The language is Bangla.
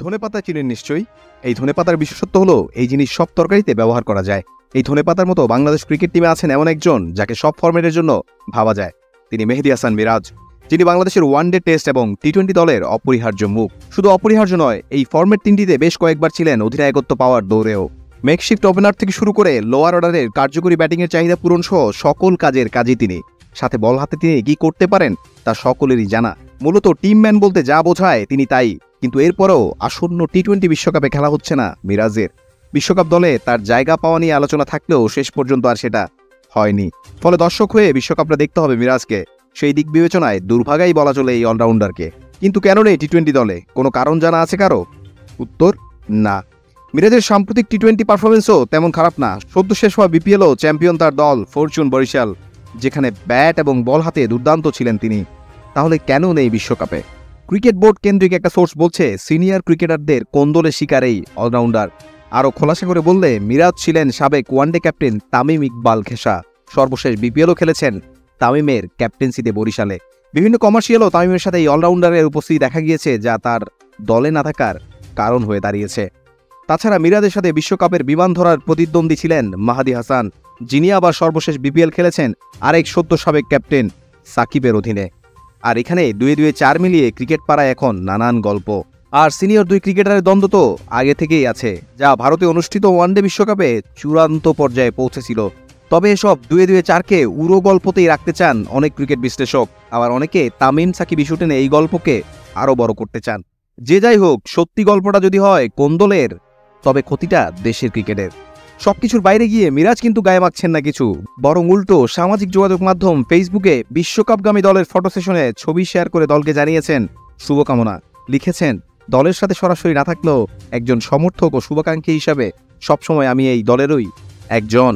ধনেপাতা চিনেন নিশ্চয়ই। এই ধনেপাতার বিশেষত্ব হলো এই জিনিস সব তরকারিতে ব্যবহার করা যায়। এই ধনেপাতার মতো বাংলাদেশ ক্রিকেট টিমে আছেন এমন একজন যাকে সব ফরম্যাটের জন্য ভাবা যায়। তিনি মেহেদী হাসান মিরাজ, যিনি বাংলাদেশের ওয়ানডে টেস্ট এবং টি-20 দলের অপরিহার্য মুখ। শুধু অপরিহার্য নয়, এই ফরম্যাট তিনটিতে বেশ কয়েকবার ছিলেন অধিনায়কত্ব পাওয়ার দৌড়েও। মেকশিফট ওপেনার থেকে শুরু করে লোয়ার অর্ডারের কার্যকরী ব্যাটিংয়ের চাহিদা পূরণ সহ সকল কাজই তিনি। সাথে বল হাতে তিনি কি করতে পারেন তা সকলেরই জানা। মূলত টিম ম্যান বলতে যা বোঝায় তিনি তাই। কিন্তু এরপরও আসন্ন টি-20 বিশ্বকাপে খেলা হচ্ছে না মিরাজের। বিশ্বকাপ দলে তার জায়গা পাওয়া নিয়ে আলোচনা থাকলেও শেষ পর্যন্ত আর সেটা হয়নি। ফলে দর্শক হয়ে বিশ্বকাপটা দেখতে হবে মিরাজকে। সেই দিক বিবেচনায় দুর্ভাগাই বলা চলে এই অলরাউন্ডারকে। কিন্তু কেন নেই টি-20 দলে? কোনো কারণ জানা আছে কারো? উত্তর না। মিরাজের সাম্প্রতিক টি-20 পারফরমেন্সও তেমন খারাপ না। সদ্য শেষ হওয়া বিপিএলও চ্যাম্পিয়ন তার দল ফরচুন বরিশাল, যেখানে ব্যাট এবং বল হাতে দুর্দান্ত ছিলেন তিনি। তাহলে কেন নেই বিশ্বকাপে? ক্রিকেট বোর্ড কেন্দ্রিক একটা সোর্স বলছে সিনিয়র ক্রিকেটারদের কোন্দলের শিকার এই অলরাউন্ডার। আরও খোলাসা করে বললে, মিরাজ ছিলেন সাবেক ওয়ানডে ক্যাপ্টেন তামিম ইকবাল খেসা। সর্বশেষ বিপিএলও খেলেছেন তামিমের ক্যাপ্টেন্সিতে বরিশালে। বিভিন্ন কমার্শিয়ালও তামিমের সাথে এই অলরাউন্ডারের উপস্থিতি দেখা গিয়েছে, যা তার দলে না থাকার কারণ হয়ে দাঁড়িয়েছে। তাছাড়া মিরাজের সাথে বিশ্বকাপের বিমান ধরার প্রতিদ্বন্দ্বী ছিলেন মাহাদি হাসান, যিনি আবার সর্বশেষ বিপিএল খেলেছেন আরেক সদ্য সাবেক ক্যাপ্টেন সাকিবের অধীনে। আর এখানে 2-2-4 মিলিয়ে ক্রিকেট পাড়ায় এখন নানান গল্প। আর সিনিয়র দুই ক্রিকেটারের দ্বন্দ্ব তো আগে থেকেই আছে, যা ভারতে অনুষ্ঠিত ওয়ানডে বিশ্বকাপে চূড়ান্ত পর্যায়ে পৌঁছেছিল। তবে এসব 2-2-4কে উড়ো গল্পতেই রাখতে চান অনেক ক্রিকেট বিশ্লেষক। আবার অনেকে তামিম সাকিব ইস্যু টেনে এই গল্পকে আরও বড় করতে চান। যে যাই হোক, সত্যি গল্পটা যদি হয় কোন্দলের, তবে ক্ষতিটা দেশের ক্রিকেটের। সবকিছুর বাইরে গিয়ে মিরাজ কিন্তু গায়ে মাখছেন না কিছু, বরং উল্টো সামাজিক যোগাযোগ মাধ্যম ফেসবুকে বিশ্বকাপগামী দলের ফটো সেশনে ছবি শেয়ার করে দলকে জানিয়েছেন শুভকামনা। লিখেছেন, দলের সাথে সরাসরি না থাকলেও একজন সমর্থক ও শুভাকাঙ্ক্ষী হিসাবে সবসময় আমি এই দলেরই একজন।